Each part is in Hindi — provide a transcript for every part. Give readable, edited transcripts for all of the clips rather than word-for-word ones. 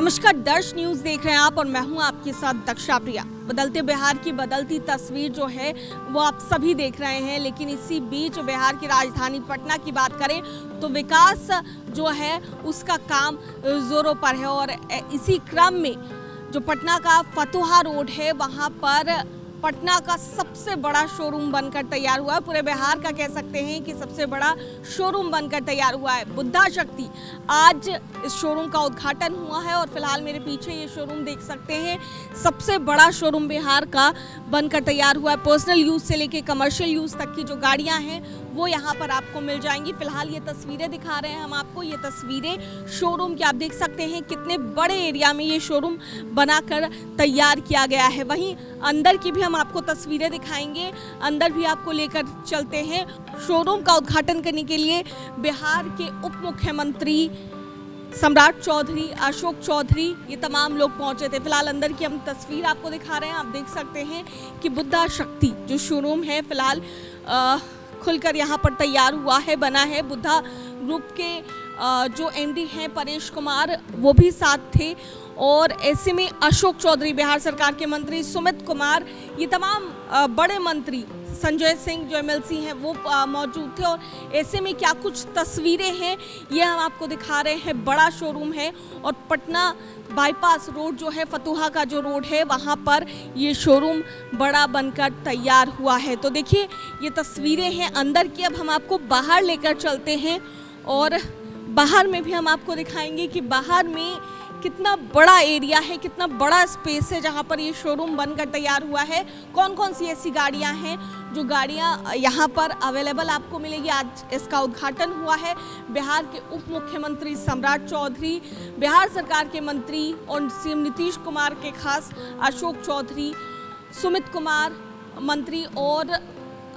नमस्कार, दर्श न्यूज देख रहे हैं आप और मैं हूं आपके साथ दक्षा प्रिया। बदलते बिहार की बदलती तस्वीर जो है वो आप सभी देख रहे हैं, लेकिन इसी बीच बिहार की राजधानी पटना की बात करें तो विकास जो है उसका काम जोरों पर है। और इसी क्रम में जो पटना का फतुहा रोड है वहां पर पटना का सबसे बड़ा शोरूम बनकर तैयार हुआ है। पूरे बिहार का कह सकते हैं कि सबसे बड़ा शोरूम बनकर तैयार हुआ है। बुद्धा शक्ति, आज इस शोरूम का उद्घाटन हुआ है और फिलहाल मेरे पीछे ये शोरूम देख सकते हैं। सबसे बड़ा शोरूम बिहार का बनकर तैयार हुआ है। पर्सनल यूज से लेके कमर्शियल यूज तक की जो गाड़ियां हैं वो यहाँ पर आपको मिल जाएंगी। फिलहाल ये तस्वीरें दिखा रहे हैं हम आपको, ये तस्वीरें शोरूम की। आप देख सकते हैं कितने बड़े एरिया में ये शोरूम बनाकर तैयार किया गया है। वहीं अंदर की भी हम आपको तस्वीरें दिखाएंगे, अंदर भी आपको लेकर चलते हैं। शोरूम का उद्घाटन करने के लिए बिहार के उप मुख्यमंत्री सम्राट चौधरी, अशोक चौधरी, ये तमाम लोग पहुंचे थे। फिलहाल अंदर की हम तस्वीर आपको दिखा रहे हैं। आप देख सकते हैं कि बुद्धा शक्ति जो शोरूम है फिलहाल खुलकर यहाँ पर तैयार हुआ है, बना है। बुद्धा ग्रुप के जो एमडी हैं परेश कुमार वो भी साथ थे और ऐसे में अशोक चौधरी, बिहार सरकार के मंत्री सुमित कुमार, ये तमाम बड़े मंत्री, संजय सिंह जो एमएलसी हैं वो मौजूद थे। और ऐसे में क्या कुछ तस्वीरें हैं ये हम आपको दिखा रहे हैं। बड़ा शोरूम है और पटना बाईपास रोड जो है, फतुहा का जो रोड है, वहाँ पर ये शोरूम बड़ा बनकर तैयार हुआ है। तो देखिए ये तस्वीरें हैं अंदर की। अब हम आपको बाहर लेकर चलते हैं और बाहर में भी हम आपको दिखाएंगे कि बाहर में कितना बड़ा एरिया है, कितना बड़ा स्पेस है जहां पर ये शोरूम बनकर तैयार हुआ है। कौन कौन सी ऐसी गाड़ियां हैं जो गाड़ियां यहां पर अवेलेबल आपको मिलेगी। आज इसका उद्घाटन हुआ है। बिहार के उप मुख्यमंत्री सम्राट चौधरी, बिहार सरकार के मंत्री और सीएम नीतीश कुमार के खास अशोक चौधरी, सुमित कुमार मंत्री, और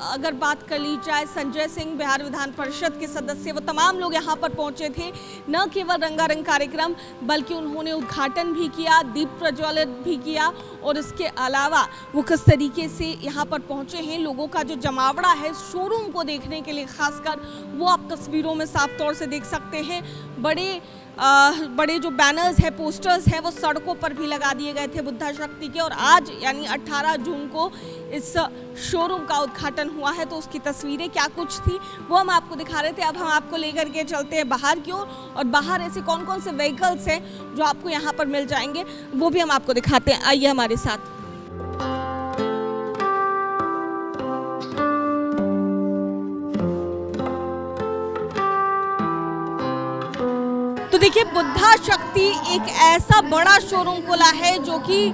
अगर बात कर ली जाए संजय सिंह, बिहार विधान परिषद के सदस्य, वो तमाम लोग यहाँ पर पहुँचे थे। न केवल रंगारंग कार्यक्रम बल्कि उन्होंने उद्घाटन भी किया, दीप प्रज्वलित भी किया। और इसके अलावा वो किस तरीके से यहाँ पर पहुँचे हैं, लोगों का जो जमावड़ा है शोरूम को देखने के लिए खासकर, वो आप तस्वीरों में साफ तौर से देख सकते हैं। बड़े जो बैनर्स है, पोस्टर्स है, वो सड़कों पर भी लगा दिए गए थे बुद्धा शक्ति के। और आज यानी 18 जून को इस शोरूम का उद्घाटन हुआ है। तो उसकी तस्वीरें क्या कुछ थी वो हम आपको दिखा रहे थे। अब हम आपको लेकर के चलते हैं बाहर की ओर और बाहर ऐसे कौन कौन से व्हीकल्स हैं जो आपको यहाँ पर मिल जाएंगे वो भी हम आपको दिखाते हैं। आइए हमारे साथ। तो देखिए बुद्धा शक्ति एक ऐसा बड़ा शोरूम खुला है जो कि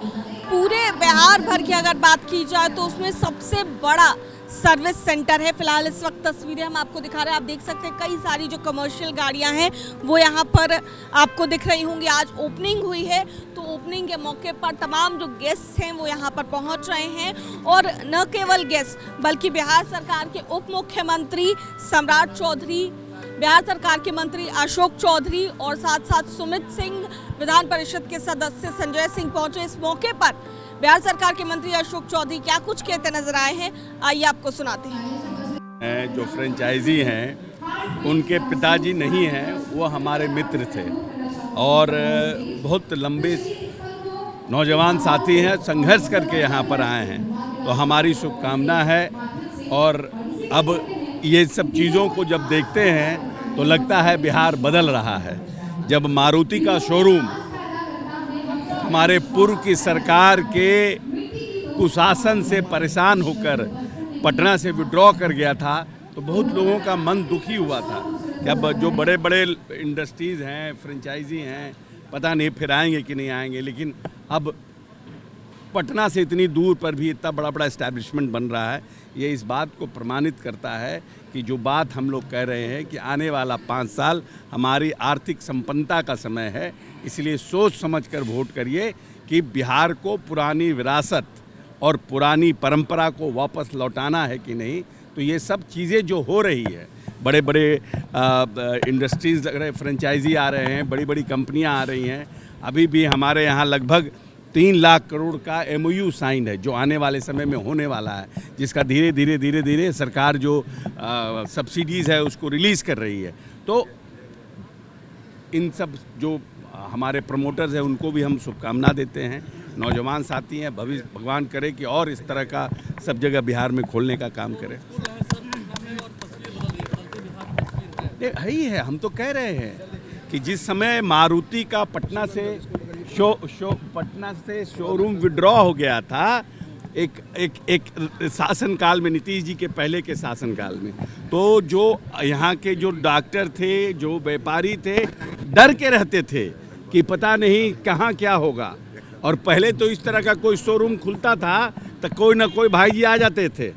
पूरे बिहार भर की अगर बात की जाए तो उसमें सबसे बड़ा सर्विस सेंटर है। फिलहाल इस वक्त तस्वीरें हम आपको दिखा रहे हैं। आप देख सकते हैं कई सारी जो कमर्शियल गाड़ियां हैं वो यहाँ पर आपको दिख रही होंगी। आज ओपनिंग हुई है तो ओपनिंग के मौके पर तमाम जो गेस्ट हैं वो यहाँ पर पहुँच रहे हैं। और न केवल गेस्ट बल्कि बिहार सरकार के उप मुख्यमंत्री सम्राट चौधरी, बिहार सरकार के मंत्री अशोक चौधरी और साथ साथ सुमित सिंह, विधान परिषद के सदस्य संजय सिंह पहुंचे। इस मौके पर बिहार सरकार के मंत्री अशोक चौधरी क्या कुछ कहते नजर आए हैं, आइए आपको सुनाते हैं। जो फ्रेंचाइजी हैं उनके पिताजी नहीं हैं, वो हमारे मित्र थे और बहुत लंबे नौजवान साथी हैं, संघर्ष करके यहाँ पर आए हैं। तो हमारी शुभकामना है। और अब ये सब चीज़ों को जब देखते हैं तो लगता है बिहार बदल रहा है। जब मारुति का शोरूम हमारे पूर्व की सरकार के कुशासन से परेशान होकर पटना से विड्रॉ कर गया था तो बहुत लोगों का मन दुखी हुआ था कि अब जो बड़े बड़े इंडस्ट्रीज़ हैं, फ्रेंचाइजी हैं, पता नहीं फिर आएंगे कि नहीं आएंगे। लेकिन अब पटना से इतनी दूर पर भी इतना बड़ा बड़ा इस्टेब्लिशमेंट बन रहा है। ये इस बात को प्रमाणित करता है कि जो बात हम लोग कह रहे हैं कि आने वाला 5 साल हमारी आर्थिक संपन्नता का समय है। इसलिए सोच समझकर वोट करिए कि बिहार को पुरानी विरासत और पुरानी परंपरा को वापस लौटाना है कि नहीं। तो ये सब चीज़ें जो हो रही है, बड़े बड़े इंडस्ट्रीज़ लग रहे, फ्रेंचाइजी आ रहे हैं, बड़ी बड़ी कंपनियां आ रही हैं। अभी भी हमारे यहाँ लगभग 3 लाख करोड़ का MOU साइन है जो आने वाले समय में होने वाला है, जिसका धीरे धीरे सरकार जो सब्सिडीज़ है उसको रिलीज़ कर रही है। तो इन सब जो हमारे प्रमोटर्स हैं उनको भी हम शुभकामना देते हैं। नौजवान साथी हैं, भविष्य भगवान करे कि और इस तरह का सब जगह बिहार में खोलने का काम करें। है ही है, हम तो कह रहे हैं कि जिस समय मारुति का पटना से शोरूम विड्रॉ हो गया था एक शासनकाल में, नीतीश जी के पहले के शासनकाल में, तो जो यहाँ के जो डॉक्टर थे, जो व्यापारी थे, डर के रहते थे कि पता नहीं कहाँ क्या होगा। और पहले तो इस तरह का कोई शोरूम खुलता था तो कोई ना कोई भाई जी आ जाते थे,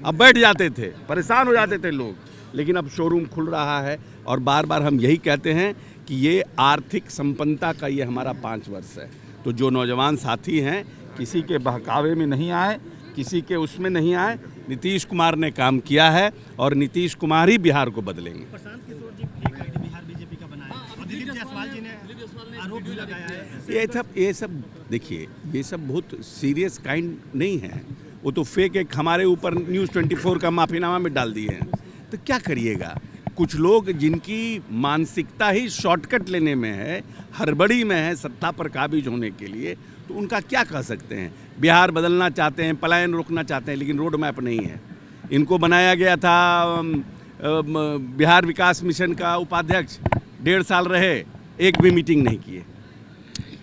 अब बैठ जाते थे, परेशान हो जाते थे लोग। लेकिन अब शोरूम खुल रहा है और बार बार हम यही कहते हैं कि ये आर्थिक संपन्नता का ये हमारा 5 वर्ष है। तो जो नौजवान साथी हैं, किसी के बहकावे में नहीं आए, किसी के उसमें नहीं आए। नीतीश कुमार ने काम किया है और नीतीश कुमार ही बिहार को बदलेंगे। प्रशांत किशोर जी फेक आईडी बिहार बीजेपी का बनाया और दिलीप जायसवाल जी ने आरोप भी लगाया है। ये सब देखिए, ये सब बहुत सीरियस काइंड नहीं है। वो तो फेक एक हमारे ऊपर न्यूज़ 24 का माफीनामा में डाल दिए हैं, तो क्या करिएगा। कुछ लोग जिनकी मानसिकता ही शॉर्टकट लेने में है, हड़बड़ी में है सत्ता पर काबिज होने के लिए, तो उनका क्या कह सकते हैं। बिहार बदलना चाहते हैं, पलायन रोकना चाहते हैं, लेकिन रोड मैप नहीं है। इनको बनाया गया था बिहार विकास मिशन का उपाध्यक्ष, 1.5 साल रहे, एक भी मीटिंग नहीं किए।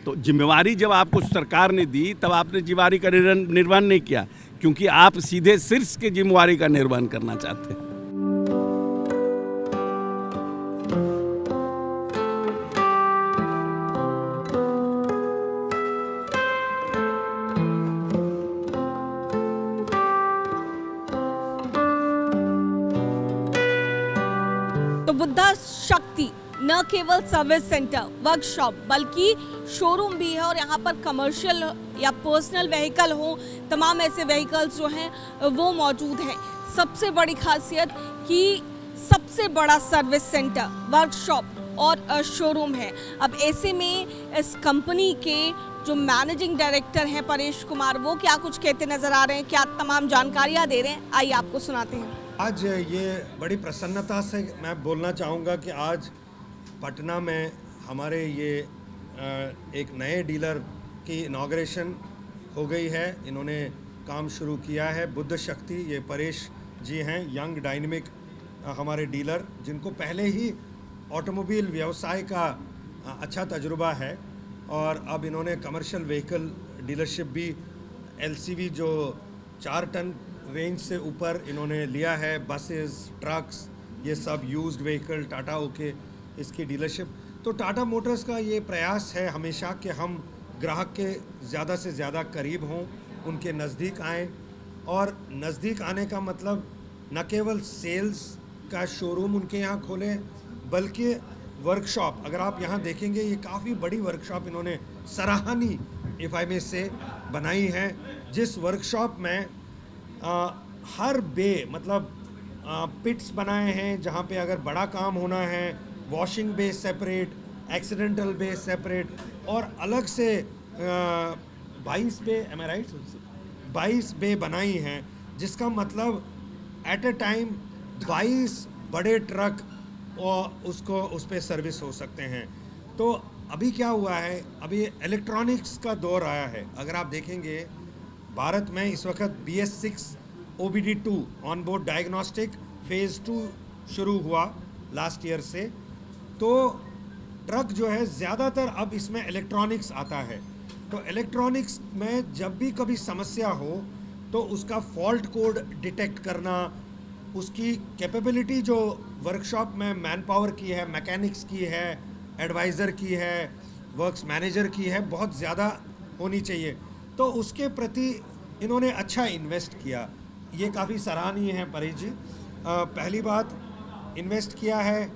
तो जिम्मेवारी जब आपको सरकार ने दी तब आपने जिम्मेवारी का निर्वहन नहीं किया, क्योंकि आप सीधे शीर्ष के जिम्मेवारी का निर्वहन करना चाहते हैं। तो बुद्धा शक्ति न केवल सर्विस सेंटर, वर्कशॉप, बल्कि शोरूम भी है और यहाँ पर कमर्शियल या पर्सनल व्हीकल हो, तमाम ऐसे व्हीकल्स जो हैं वो मौजूद हैं। सबसे बड़ी खासियत कि सबसे बड़ा सर्विस सेंटर, वर्कशॉप और शोरूम है। अब ऐसे में इस कंपनी के जो मैनेजिंग डायरेक्टर हैं परेश कुमार, वो क्या कुछ कहते नजर आ रहे हैं, क्या तमाम जानकारियाँ दे रहे हैं, आइए आपको सुनाते हैं। आज ये बड़ी प्रसन्नता से मैं बोलना चाहूँगा कि आज पटना में हमारे ये एक नए डीलर की इनॉग्रेशन हो गई है। इन्होंने काम शुरू किया है, बुद्ध शक्ति। ये परेश जी हैं, यंग डायनेमिक हमारे डीलर, जिनको पहले ही ऑटोमोबाइल व्यवसाय का अच्छा तजुर्बा है और अब इन्होंने कमर्शियल व्हीकल डीलरशिप भी, एलसीवी जो 4 टन रेंज से ऊपर इन्होंने लिया है, बसेस, ट्रक्स, ये सब यूज्ड व्हीकल, टाटा ओके, इसकी डीलरशिप। तो टाटा मोटर्स का ये प्रयास है हमेशा कि हम ग्राहक के ज़्यादा से ज़्यादा करीब हों, उनके नज़दीक आएँ। और नज़दीक आने का मतलब न केवल सेल्स का शोरूम उनके यहाँ खोलें, बल्कि वर्कशॉप। अगर आप यहाँ देखेंगे, ये काफ़ी बड़ी वर्कशॉप इन्होंने सराहनीय इफ़ाई से बनाई है, जिस वर्कशॉप में हर बे मतलब पिट्स बनाए हैं, जहाँ पे अगर बड़ा काम होना है, वॉशिंग बे सेपरेट, एक्सीडेंटल बे सेपरेट, और अलग से 22 बे, एम आई राइट, 22 बे बनाई हैं, जिसका मतलब एट ए टाइम 22 बड़े ट्रक और उसको उस पर सर्विस हो सकते हैं। तो अभी क्या हुआ है, अभी इलेक्ट्रॉनिक्स का दौर आया है। अगर आप देखेंगे, भारत में इस वक्त BS6 OBD2 on board diagnostic phase 2 शुरू हुआ लास्ट ईयर से। तो ट्रक जो है ज़्यादातर अब इसमें इलेक्ट्रॉनिक्स आता है। तो इलेक्ट्रॉनिक्स में जब भी कभी समस्या हो तो उसका फॉल्ट कोड डिटेक्ट करना, उसकी कैपेबिलिटी जो वर्कशॉप में मैन पावर की है, मैकेनिक्स की है, एडवाइज़र की है, वर्क्स मैनेजर की है, बहुत ज़्यादा होनी चाहिए। तो उसके प्रति इन्होंने अच्छा इन्वेस्ट किया, ये काफ़ी सराहनीय है परेश जी। पहली बात, इन्वेस्ट किया है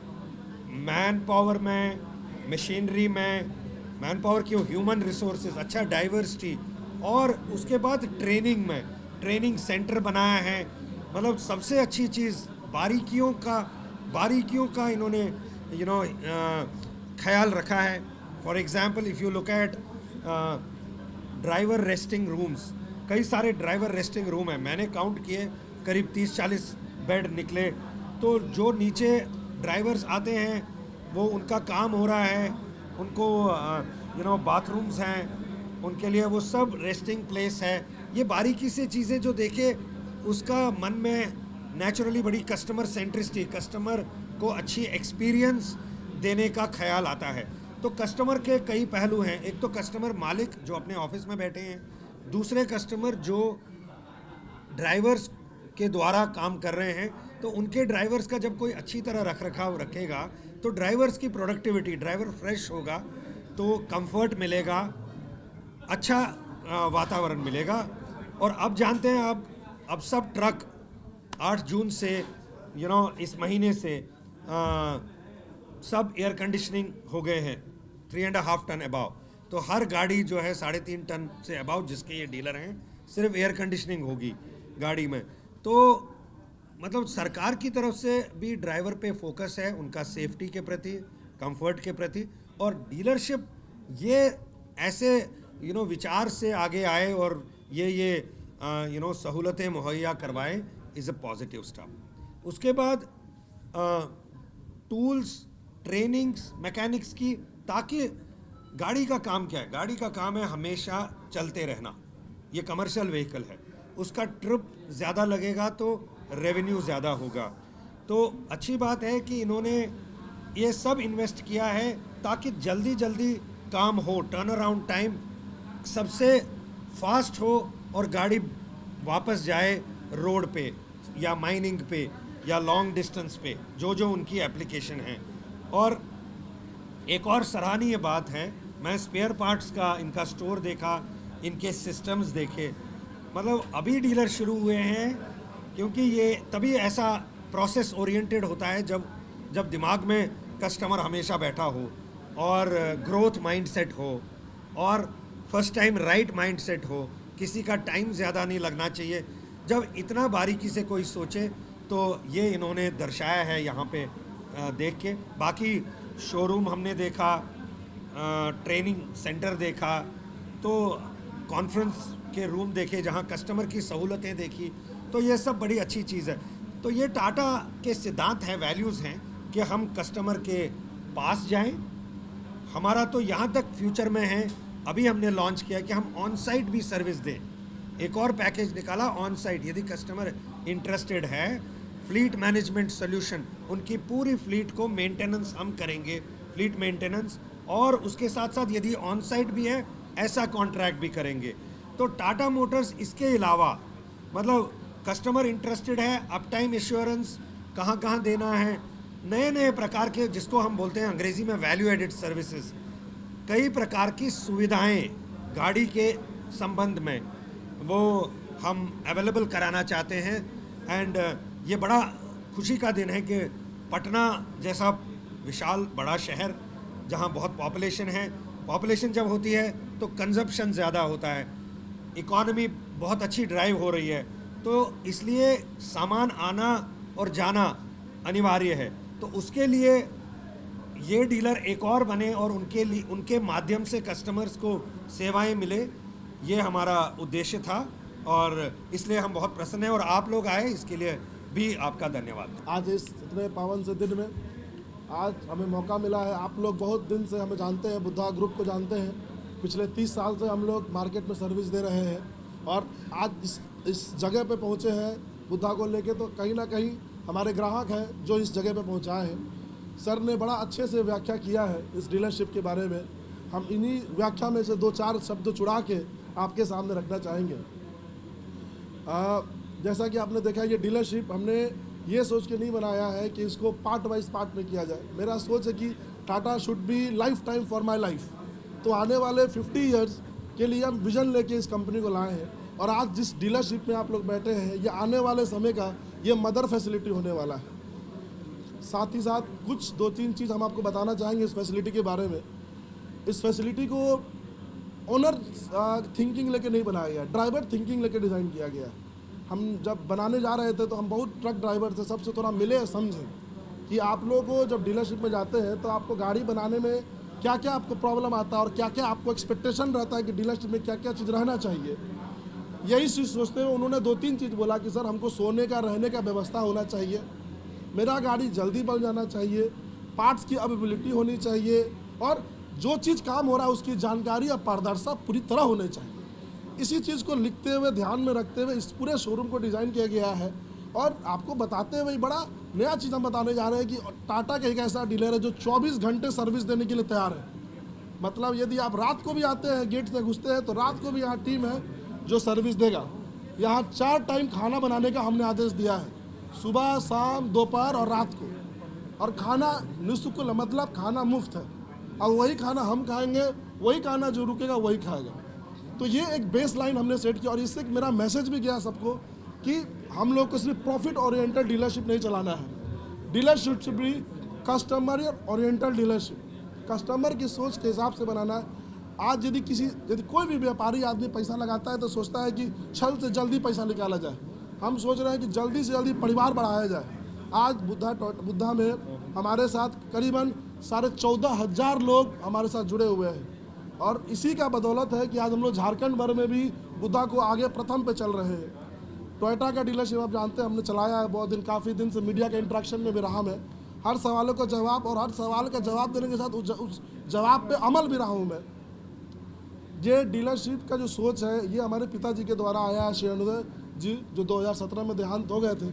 मैन पावर में, मशीनरी में, मैन पावर की ह्यूमन रिसोर्सेज, अच्छा डाइवर्सिटी, और उसके बाद ट्रेनिंग में, ट्रेनिंग सेंटर बनाया है। मतलब सबसे अच्छी चीज़ बारीकियों का इन्होंने ख्याल रखा है। For example, if you look at driver resting rooms, कई सारे ड्राइवर रेस्टिंग रूम हैं, मैंने काउंट किए, करीब 30-40 बेड निकले। तो जो नीचे ड्राइवर्स आते हैं, वो उनका काम हो रहा है, उनको बाथरूम्स हैं, उनके लिए वो सब रेस्टिंग प्लेस है। ये बारीकी से चीज़ें जो देखे उसका मन में नेचुरली बड़ी कस्टमर सेंट्रिसिटी, कस्टमर को अच्छी एक्सपीरियंस देने का ख्याल आता है। तो कस्टमर के कई पहलू हैं। एक तो कस्टमर मालिक जो अपने ऑफिस में बैठे हैं, दूसरे कस्टमर जो ड्राइवर्स के द्वारा काम कर रहे हैं, तो उनके ड्राइवर्स का जब कोई अच्छी तरह रख रखाव रखेगा तो ड्राइवर्स की प्रोडक्टिविटी, ड्राइवर फ्रेश होगा तो कंफर्ट मिलेगा, अच्छा वातावरण मिलेगा। और अब जानते हैं अब सब ट्रक 8 जून से इस महीने से सब एयर कंडीशनिंग हो गए हैं 3.5 टन अबाव। तो हर गाड़ी जो है 3.5 टन से अबाव जिसके ये डीलर हैं, सिर्फ एयर कंडीशनिंग होगी गाड़ी में। तो मतलब सरकार की तरफ से भी ड्राइवर पे फोकस है, उनका सेफ्टी के प्रति, कंफर्ट के प्रति। और डीलरशिप ये ऐसे विचार से आगे आए और ये सहूलतें मुहैया करवाएं, इज़ अ पॉजिटिव स्टेप। उसके बाद टूल्स, ट्रेनिंग्स, मैकेनिक्स की, ताकि गाड़ी का काम क्या है, गाड़ी का काम है हमेशा चलते रहना। ये कमर्शियल व्हीकल है, उसका ट्रिप ज़्यादा लगेगा तो रेवेन्यू ज़्यादा होगा। तो अच्छी बात है कि इन्होंने ये सब इन्वेस्ट किया है ताकि जल्दी जल्दी काम हो, टर्न अराउंड टाइम सबसे फास्ट हो और गाड़ी वापस जाए रोड पे या माइनिंग पे या लॉन्ग डिस्टेंस पे, जो उनकी एप्लीकेशन है। और एक और सराहनीय बात है, मैं स्पेयर पार्ट्स का इनका स्टोर देखा, इनके सिस्टम्स देखे। मतलब अभी डीलर शुरू हुए हैं, क्योंकि ये तभी ऐसा प्रोसेस ओरिएंटेड होता है जब दिमाग में कस्टमर हमेशा बैठा हो और ग्रोथ माइंडसेट हो और फर्स्ट टाइम राइट माइंडसेट हो, किसी का टाइम ज़्यादा नहीं लगना चाहिए। जब इतना बारीकी से कोई सोचे तो ये इन्होंने दर्शाया है यहाँ पे देख के। बाकी शोरूम हमने देखा, ट्रेनिंग सेंटर देखा, तो कॉन्फ्रेंस के रूम देखे जहाँ कस्टमर की सहूलतें देखी, तो ये सब बड़ी अच्छी चीज़ है। तो ये टाटा के सिद्धांत हैं, वैल्यूज़ हैं कि हम कस्टमर के पास जाएं। हमारा तो यहाँ तक फ्यूचर में है, अभी हमने लॉन्च किया कि हम ऑन साइट भी सर्विस दें। एक और पैकेज निकाला ऑन साइट, यदि कस्टमर इंटरेस्टेड है, फ्लीट मैनेजमेंट सोल्यूशन, उनकी पूरी फ्लीट को मेंटेनेंस हम करेंगे, फ्लीट मेंटेनेंस, और उसके साथ साथ यदि ऑन साइट भी है ऐसा कॉन्ट्रैक्ट भी करेंगे। तो टाटा मोटर्स इसके अलावा मतलब कस्टमर इंटरेस्टेड है, अप टाइम एश्योरेंस कहाँ कहाँ देना है, नए नए प्रकार के, जिसको हम बोलते हैं अंग्रेज़ी में वैल्यू एडेड सर्विसेज, कई प्रकार की सुविधाएं गाड़ी के संबंध में वो हम अवेलेबल कराना चाहते हैं। एंड ये बड़ा खुशी का दिन है कि पटना जैसा विशाल बड़ा शहर जहां बहुत पॉपुलेशन है, पॉपुलेशन जब होती है तो कंजप्शन ज़्यादा होता है, इकॉनमी बहुत अच्छी ड्राइव हो रही है, तो इसलिए सामान आना और जाना अनिवार्य है। तो उसके लिए ये डीलर एक और बने और उनके माध्यम से कस्टमर्स को सेवाएं मिले, ये हमारा उद्देश्य था और इसलिए हम बहुत प्रसन्न हैं। और आप लोग आए, इसके लिए भी आपका धन्यवाद। आज इस इतने पावन से दिन में आज हमें मौका मिला है। आप लोग बहुत दिन से हमें जानते हैं, बुद्धा ग्रुप को जानते हैं, पिछले 30 साल से हम लोग मार्केट में सर्विस दे रहे हैं और आज इस जगह पे पहुँचे हैं बुद्धा को लेके, तो कहीं ना कहीं हमारे ग्राहक हैं जो इस जगह पे पहुँचाए हैं। सर ने बड़ा अच्छे से व्याख्या किया है इस डीलरशिप के बारे में। हम इन्हीं व्याख्या में से 2-4 शब्द चुरा के आपके सामने रखना चाहेंगे। जैसा कि आपने देखा, ये डीलरशिप हमने ये सोच के नहीं बनाया है कि इसको पार्ट वाइज पार्ट में किया जाए। मेरा सोच है कि Tata should be life time for my life. तो आने वाले 50 ईयर्स के लिए हम विजन लेके इस कंपनी को लाए हैं और आज जिस डीलरशिप में आप लोग बैठे हैं, ये आने वाले समय का ये मदर फैसिलिटी होने वाला है। साथ ही साथ कुछ 2-3 चीज़ हम आपको बताना चाहेंगे इस फैसिलिटी के बारे में। इस फैसिलिटी को ओनर थिंकिंग लेके नहीं बनाया गया, ड्राइवर थिंकिंग लेके डिज़ाइन किया गया। हम जब बनाने जा रहे थे तो हम बहुत ट्रक ड्राइवर से सबसे थोड़ा मिले, समझे कि आप लोगों को जब डीलरशिप में जाते हैं तो आपको गाड़ी बनाने में क्या क्या आपको प्रॉब्लम आता है और क्या क्या आपको एक्सपेक्टेशन रहता है कि डीलरशिप में क्या क्या चीज़ रहना चाहिए। यही चीज़ सोचते हुए उन्होंने 2-3 चीज़ बोला कि सर हमको सोने का, रहने का व्यवस्था होना चाहिए, मेरा गाड़ी जल्दी बन जाना चाहिए, पार्ट्स की अवेलेबिलिटी होनी चाहिए और जो चीज़ काम हो रहा है उसकी जानकारी और पारदर्शिता पूरी तरह होनी चाहिए। इसी चीज़ को लिखते हुए, ध्यान में रखते हुए इस पूरे शोरूम को डिज़ाइन किया गया है। और आपको बताते हुए बड़ा नया चीज़ हम बताने जा रहे हैं कि टाटा का एक ऐसा डीलर है जो 24 घंटे सर्विस देने के लिए तैयार है। मतलब यदि आप रात को भी आते हैं, गेट से घुसते हैं, तो रात को भी यहाँ टीम है जो सर्विस देगा। यहाँ 4 टाइम खाना बनाने का हमने आदेश दिया है, सुबह, शाम, दोपहर और रात को। और खाना निःशुल्क, मतलब खाना मुफ्त है। और वही खाना हम खाएंगे, वही खाना जो रुकेगा वही खाएगा। तो ये एक बेस लाइन हमने सेट किया। और इससे मेरा मैसेज भी गया सबको कि हम लोग को सिर्फ प्रॉफिट ओरिएंटेड डीलरशिप नहीं चलाना है। Dealership should be customer oriented dealership, customer की सोच के हिसाब से बनाना है। आज यदि कोई भी व्यापारी आदमी पैसा लगाता है तो सोचता है कि छल से जल्दी पैसा निकाला जाए। हम सोच रहे हैं कि जल्दी से जल्दी परिवार बढ़ाया जाए। आज बुद्धा में हमारे साथ करीबन 14,500 लोग हमारे साथ जुड़े हुए हैं। और इसी का बदौलत है कि आज हम लोग झारखंड भर में भी बुद्धा को आगे प्रथम पे चल रहे हैं। टोयोटा का डीलरशिप आप जानते हैं हमने चलाया है बहुत दिन, काफ़ी दिन से मीडिया के इंटरेक्शन में भी रहा मैं। हर सवालों का जवाब और हर सवाल का जवाब देने के साथ उस जवाब पे अमल भी रहा हूँ मैं। ये डीलरशिप का जो सोच है ये हमारे पिताजी के द्वारा आया है, श्री अनुदय जी, जो 2017 में देहांत हो गए थे।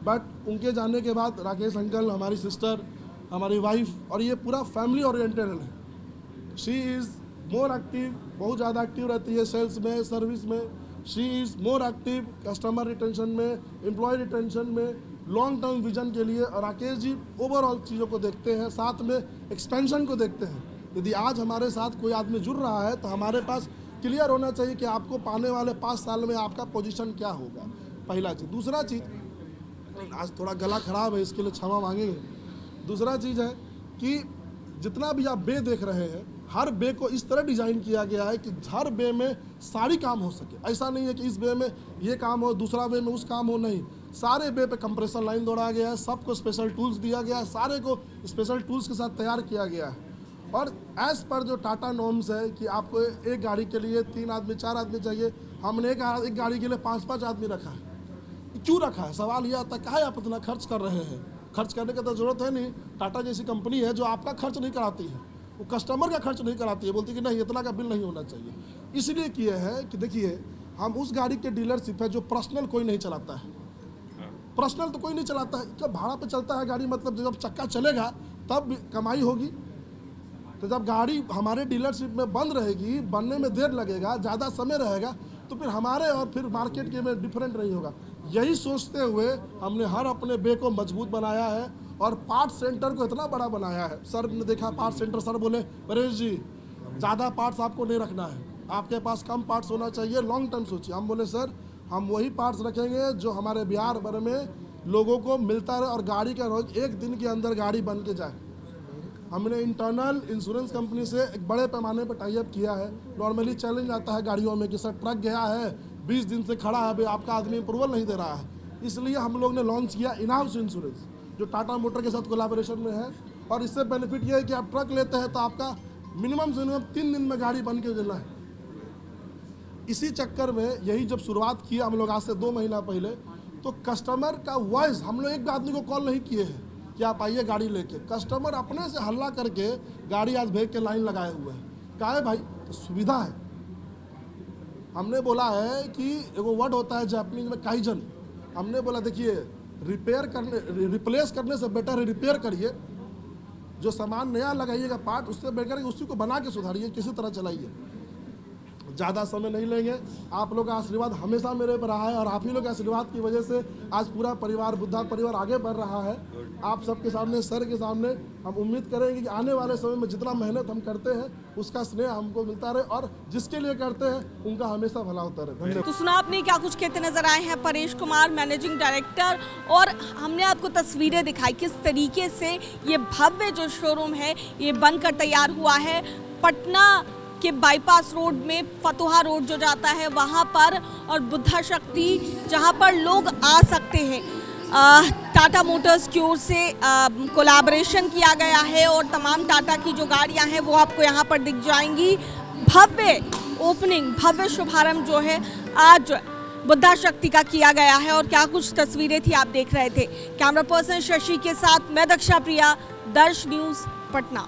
बट उनके जाने के बाद राकेश अंकल, हमारी सिस्टर, हमारी वाइफ और ये पूरा फैमिली ओरिएंटेड है। शी इज़ मोर एक्टिव, बहुत ज़्यादा एक्टिव रहती है सेल्स में, सर्विस में। She is more active customer retention में, एम्प्लॉय रिटेंशन में, लॉन्ग टर्म विजन के लिए। और राकेश जी ओवरऑल चीज़ों को देखते हैं, साथ में एक्सपेंशन को देखते हैं। यदि आज हमारे साथ कोई आदमी जुड़ रहा है तो हमारे पास क्लियर होना चाहिए कि आपको पाने वाले 5 साल में आपका पोजीशन क्या होगा, पहला चीज़। दूसरा चीज़, आज थोड़ा गला खराब है इसके लिए क्षमा मांगेंगे। दूसरा चीज़ है कि जितना भी आप बे देख रहे हैं, हर बे को इस तरह डिज़ाइन किया गया है कि हर बे में सारी काम हो सके। ऐसा नहीं है कि इस बे में ये काम हो, दूसरा बे में उस काम हो, नहीं। सारे बे पे कंप्रेसर लाइन दौड़ा गया है, सबको स्पेशल टूल्स दिया गया है, सारे को स्पेशल टूल्स के साथ तैयार किया गया है। और एज़ पर जो टाटा नॉर्म्स है कि आपको एक गाड़ी के लिए 3 आदमी 4 आदमी चाहिए, हमने एक गाड़ी के लिए 5-5 आदमी रखा है। क्यों रखा है? सवाल यह आता है काहे आप इतना खर्च कर रहे हैं? खर्च करने की तो ज़रूरत है नहीं। टाटा जैसी कंपनी है जो आपका खर्च नहीं कराती है, वो कस्टमर का खर्च नहीं कराती है, बोलती है कि नहीं इतना का बिल नहीं होना चाहिए। इसलिए किए है कि देखिए हम उस गाड़ी के डीलरशिप है जो पर्सनल कोई नहीं चलाता है। पर्सनल तो कोई नहीं चलाता है, जब भाड़ा पे चलता है गाड़ी, मतलब जब चक्का चलेगा तब कमाई होगी। तो जब गाड़ी हमारे डीलरशिप में बंद रहेगी, बनने में देर लगेगा, ज़्यादा समय रहेगा, तो फिर हमारे और फिर मार्केट के में डिफरेंट नहीं होगा। यही सोचते हुए हमने हर अपने बे को मजबूत बनाया है और पार्ट सेंटर को इतना बड़ा बनाया है। सर ने देखा पार्ट सेंटर, सर बोले परेश जी ज़्यादा पार्ट्स आपको नहीं रखना है, आपके पास कम पार्ट्स होना चाहिए, लॉन्ग टर्म सोचिए। हम बोले सर हम वही पार्ट्स रखेंगे जो हमारे बिहार भर में लोगों को मिलता रहे और गाड़ी का रोज 1 दिन के अंदर गाड़ी बन के जाए। हमने इंटरनल इंश्योरेंस कंपनी से एक बड़े पैमाने पर टाई अप किया है। नॉर्मली चैलेंज आता है गाड़ियों में कि सर ट्रक गया है 20 दिन से खड़ा है, अभी आपका आदमी अप्रूवल नहीं दे रहा है। इसलिए हम लोग ने लॉन्च किया इन हाउस इंश्योरेंस जो टाटा मोटर के साथ कोलैबोरेशन में है। और इससे बेनिफिट ये है कि आप ट्रक लेते हैं तो आपका मिनिमम से मिनिमम 3 दिन में गाड़ी बन के देना है। इसी चक्कर में यही जब शुरुआत किया हम लोग आज से 2 महीना पहले, तो कस्टमर का वॉइस, हम लोग एक भी आदमी को कॉल नहीं किए हैं कि आप आइए गाड़ी लेके। कस्टमर अपने से हल्ला करके गाड़ी आज भेज के लाइन लगाए हुए हैं। कहा है भाई तो सुविधा है। हमने बोला है कि एगो वर्ड होता है जापानीज में काइजन। हमने बोला देखिए रिप्लेस करने से बेटर है रिपेयर करिए। जो सामान नया लगाइएगा पार्ट, उससे बेटर उसी को बना के सुधारिए, किसी तरह चलाइए। ज़्यादा समय नहीं लेंगे। आप लोग का आशीर्वाद हमेशा मेरे पर रहा है और आप ही लोग के आशीर्वाद की वजह से आज पूरा परिवार, बुद्धा परिवार आगे बढ़ रहा है। आप सबके सामने, सर के सामने हम उम्मीद करेंगे कि आने वाले समय में जितना मेहनत हम करते हैं उसका स्नेह हमको मिलता रहे और जिसके लिए करते हैं उनका हमेशा भला होता रहे। धन्यवाद। तो सुना आपने क्या कुछ कहते नजर आए हैं परेश कुमार, मैनेजिंग डायरेक्टर, और हमने आपको तस्वीरें दिखाई किस तरीके से ये भव्य जो शोरूम है ये बनकर तैयार हुआ है। पटना के बाईपास रोड में फतुहा रोड जो जाता है वहाँ पर, और बुद्धा शक्ति जहाँ पर लोग आ सकते हैं। टाटा मोटर्स की ओर से कोलैबोरेशन किया गया है और तमाम टाटा की जो गाड़ियाँ हैं वो आपको यहाँ पर दिख जाएंगी। भव्य ओपनिंग, भव्य शुभारंभ जो है आज बुद्धा शक्ति का किया गया है। और क्या कुछ तस्वीरें थी आप देख रहे थे। कैमरा पर्सन शशि के साथ मैं दक्षा प्रिया, दर्श न्यूज़, पटना।